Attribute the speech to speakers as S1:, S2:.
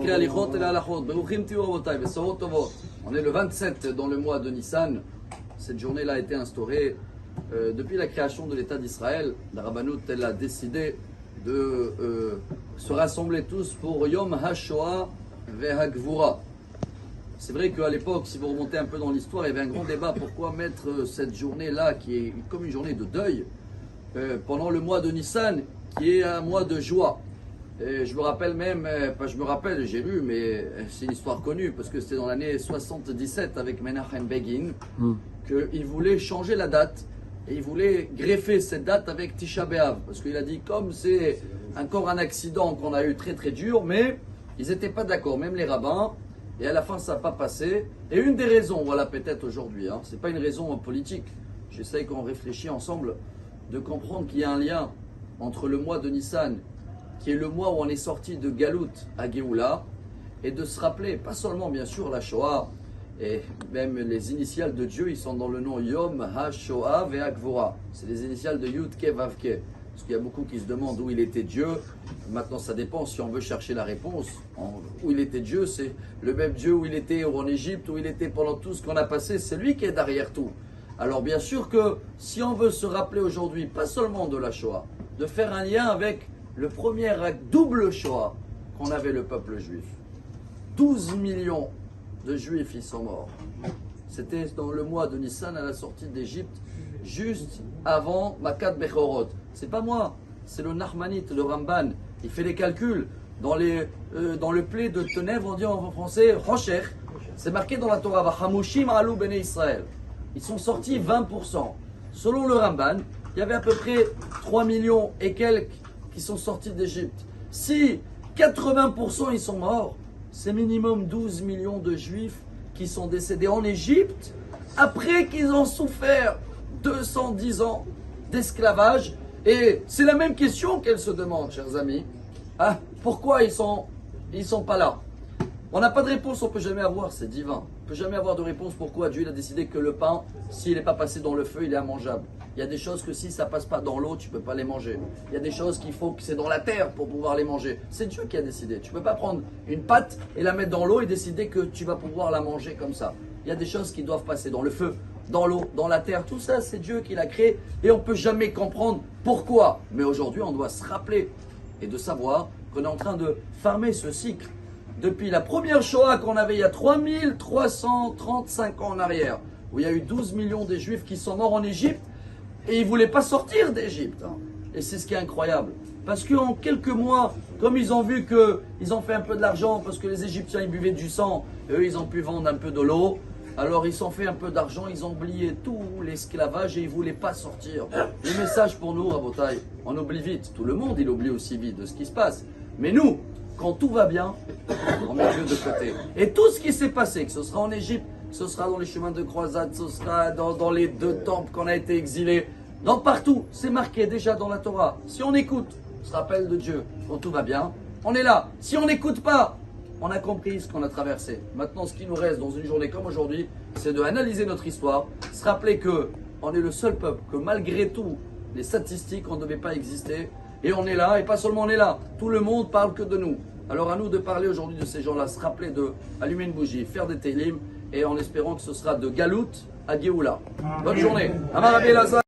S1: On est le 27 dans le mois de Nissan. Cette journée-là a été instaurée depuis la création de l'État d'Israël. La Rabbanout, elle a décidé de se rassembler tous pour Yom HaShoah ve'Hagvura. C'est vrai qu'à l'époque, si vous remontez un peu dans l'histoire, il y avait un grand débat pourquoi mettre cette journée-là, qui est comme une journée de deuil, pendant le mois de Nissan, qui est un mois de joie. Et je me rappelle même, pas je me rappelle, j'ai lu, mais c'est une histoire connue, parce que c'était dans l'année 77 avec Menachem Begin, qu'il voulait changer la date, et il voulait greffer cette date avec Tisha B'Av, parce qu'il a dit, comme c'est encore un accident qu'on a eu très très dur, mais ils n'étaient pas d'accord, même les rabbins, et à la fin ça n'a pas passé. Et une des raisons, voilà peut-être aujourd'hui, c'est pas une raison politique, j'essaye qu'on réfléchisse ensemble, de comprendre qu'il y a un lien entre le mois de Nissan, qui est le mois où on est sorti de Galout à Géoula, et de se rappeler, pas seulement bien sûr la Shoah, et même les initiales de Dieu, ils sont dans le nom Yom HaShoah ve'Hagvura. C'est les initiales de Yud Ke Vav Ke. Parce qu'il y a beaucoup qui se demandent où il était Dieu. Maintenant, ça dépend si on veut chercher la réponse. Où il était Dieu, c'est le même Dieu où il était en Égypte, où il était pendant tout ce qu'on a passé. C'est lui qui est derrière tout. Alors bien sûr que si on veut se rappeler aujourd'hui, pas seulement de la Shoah, de faire un lien avec le premier acte double Shoah qu'on avait le peuple juif. 12 millions de juifs ils sont morts. C'était dans le mois de Nissan à la sortie d'Égypte, juste avant Makat Bechorot. C'est pas moi, c'est le Nachmanite, le Ramban. Il fait les calculs. Dans le play de Tenèvre, on dit en français Rocher. C'est marqué dans la Torah, Vachamushim alou bnei Israël. Ils sont sortis 20%. Selon le Ramban, il y avait à peu près 3 millions et quelques qui sont sortis d'Égypte. Si 80% ils sont morts, c'est minimum 12 millions de juifs qui sont décédés en Égypte après qu'ils ont souffert 210 ans d'esclavage. Et c'est la même question qu'elle se demande, chers amis. Pourquoi ils sont pas là? On n'a pas de réponse, on ne peut jamais avoir, c'est divin. On ne peut jamais avoir de réponse pourquoi Dieu il a décidé que le pain, s'il n'est pas passé dans le feu, il est immangeable. Il y a des choses que si ça ne passe pas dans l'eau, tu ne peux pas les manger. Il y a des choses qu'il faut que c'est dans la terre pour pouvoir les manger. C'est Dieu qui a décidé. Tu ne peux pas prendre une pâte et la mettre dans l'eau et décider que tu vas pouvoir la manger comme ça. Il y a des choses qui doivent passer dans le feu, dans l'eau, dans la terre. Tout ça, c'est Dieu qui l'a créé et on ne peut jamais comprendre pourquoi. Mais aujourd'hui, on doit se rappeler et de savoir qu'on est en train de fermer ce cycle. Depuis la première Shoah qu'on avait il y a 3335 ans en arrière, où il y a eu 12 millions de Juifs qui sont morts en Égypte, et ils ne voulaient pas sortir d'Égypte. Et c'est ce qui est incroyable. Parce qu'en quelques mois, comme ils ont vu qu'ils ont fait un peu de l'argent, parce que les Égyptiens ils buvaient du sang, et eux ils ont pu vendre un peu de l'eau, alors ils ont fait un peu d'argent, ils ont oublié tout l'esclavage et ils ne voulaient pas sortir. Le message pour nous, Rabotai, on oublie vite. Tout le monde il oublie aussi vite de ce qui se passe. Mais nous, quand tout va bien, on met Dieu de côté. Et tout ce qui s'est passé, que ce sera en Égypte, que ce sera dans les chemins de croisade, ce sera dans les 2 temples qu'on a été exilés, dans partout, c'est marqué déjà dans la Torah. Si on écoute, on se rappelle de Dieu, quand tout va bien, on est là. Si on n'écoute pas, on a compris ce qu'on a traversé. Maintenant, ce qui nous reste dans une journée comme aujourd'hui, c'est d'analyser notre histoire, se rappeler que on est le seul peuple, que malgré tout, les statistiques, on ne devait pas exister. Et on est là, et pas seulement on est là, tout le monde parle que de nous. Alors à nous de parler aujourd'hui de ces gens-là, se rappeler d'allumer une bougie, faire des télim, et en espérant que ce sera de Galout à Géoula. Bonne journée. Amar Rabbi Elazar.